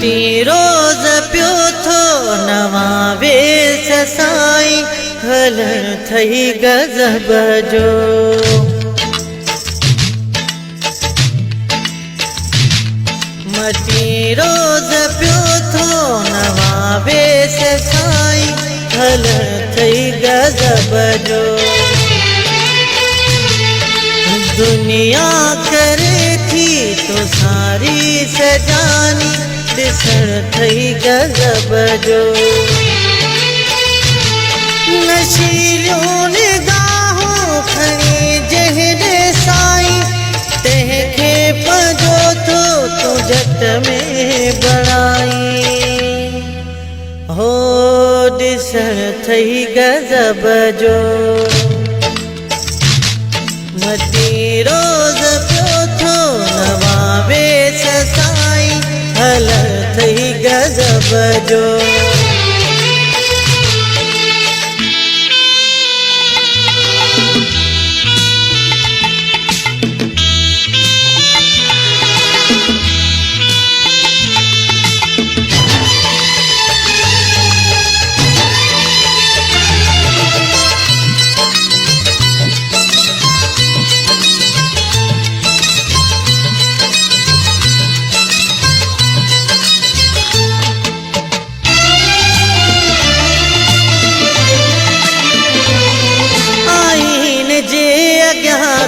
मती रोज़ पियो थो नवां वेस साईं हलण थई गज़ब जो। मती रोज़ पियो थो नवां वेस साईं हलण थई गज़ब जो। दुनिया करे थी तो सारी सजानी ॾिसण थई गज़ब जो। नशीलियूं निगाहूं खणी जहिड़े साईं तंहिंखे पंहिंजो थो तूं झट में बणाई हो ॾिसण थई गज़ब जो। मती रोज़ पियो थो नवां वेस साईं हलण थई गज़ब जो।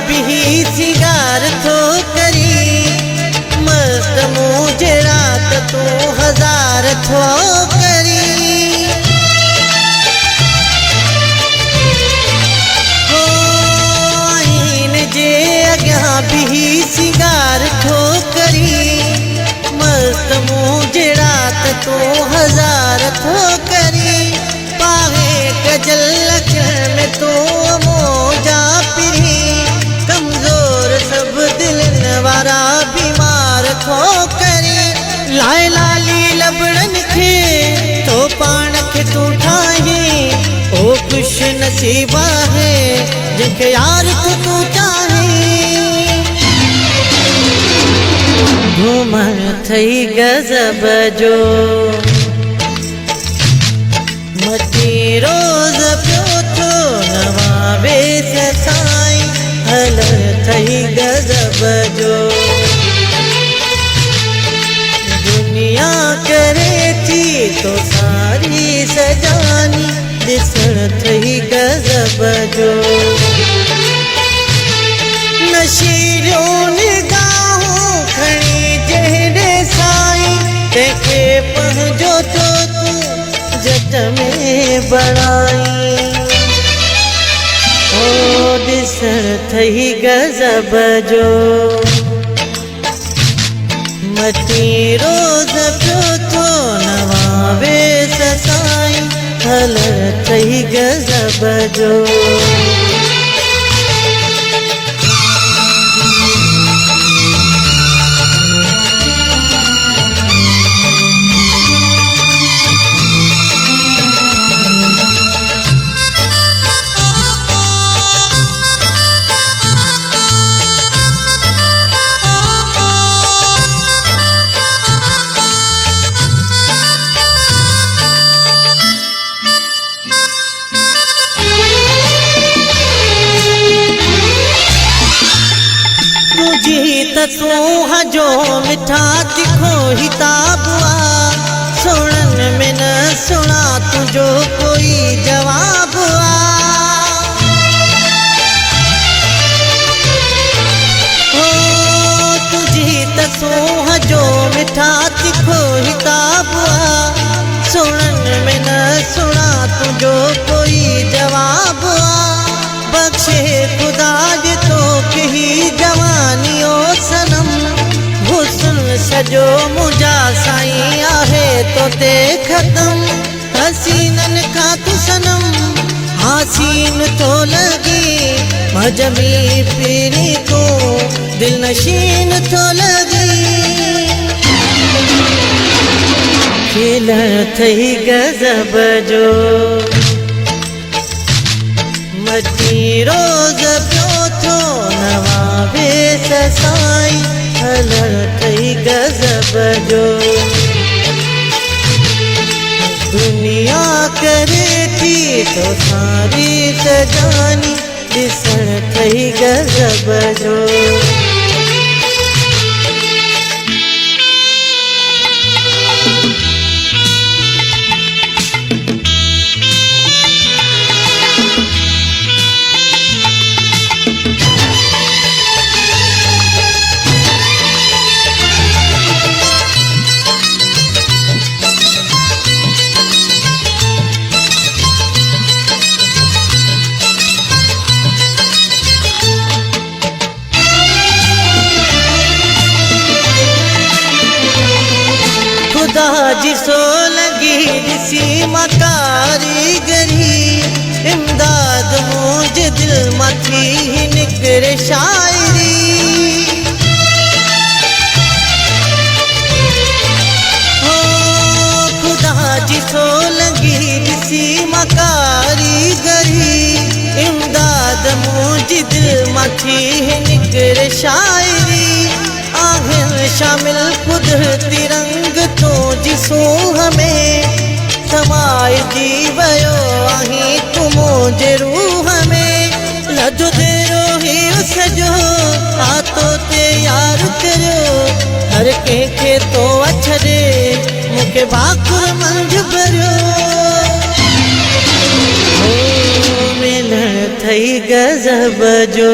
भी सिंगार थो करी मस्त मुँह जहिड़ा त तूं हज़ार थो करी हो आईन जे अॻियां भी सिंगार थो करी मस्त मुँह जहिड़ा त तूं हज़ार थो करी पावे कजल अखियुनि में तूं मोजा पिरी वारा बीमार थो करे लाए लाली लबड़न खे तो पाण खे तूं ठाहे ओ खुश नसीब है जंहिंखे यार तूं चाहे घुमण थई गज़ब जो। मती रोज़ पियो थो नवां वेस साईं हलण थई गज़ब जो। दुनिया करे थी तो सारी सजानी ॾिसण थई गज़ब जो। नशीलियूं निगाहूं खणी जहिड़े साईं तंहिंखे पंहिंजो थो तूं झट में बणाई ओ ॾिसण थई गज़ब जो। मती रोज़ पियो थो नवां वेस साईं हलण थई गज़ब जो। तूं हजो मिठा तिखो हिताब सुणन में न सुना तुझो कोई जवाब हो तुझी तूं हजो मिठा तिखो हिताब सुणन में न सुना तुझो कोई जवाब बख्शे खुदा जे तो कही जवानियो सनम हुस्न सजो मुंहिंजा साईं आहे तो ते ख़त्म हसीनन का तू सनम हसीन तो लगी मजमी पीरी को दिल नशीन तो लगी खिलण थई गज़ब जो। मती रोज़ पियो थो नवां वेस साईं हलण थई गज़ब जो। दुनिया करे थी तो सारी सजानी ॾिसण ठही गज़ब जो। खुदा जी सो लगी ॾिसी मां कारीगरी, इमदाद मुंहिंजे दिल मां थी निकिरे शाइरी। हो खुदा जी सो लगी ॾिसी मां कारीगरी, इमदाद मुंहिंजे दिल मां थी निकिरे शाइरी। आहिनि शामिल कुदरती रंग तो जिसूं में समाइजी वियो आहीं तूं मुंहिंजे रूह में। लधो तेरो ही सॼो आतो ते यार करियो, हर कंहिंखे तो छॾे मूंखे बाकुर मंझि भरियो। मिलण थई गज़ब जो,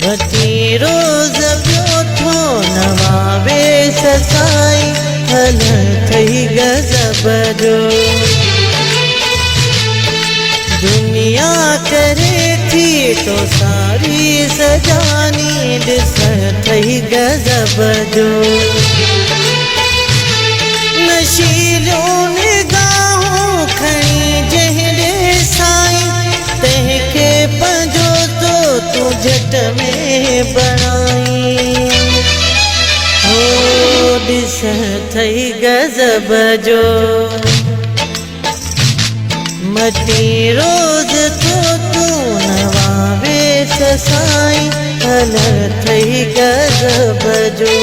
बती रोज़ पियो थो नवावे ससाई, हलण थई गज़ब जो। दुनिया करे थी तो सारी सजानी ॾिसण थई गज़ब जो। नशीलियूं निगाहूं खणी जंहिं साईं, तंहिंखे पंहिंजो तो तूं झट में बणाई। हो ॾिसण थई गज़ब जो, मटी रोज़ तो तूं नवावे साईं, हलण थई गज़ब जो।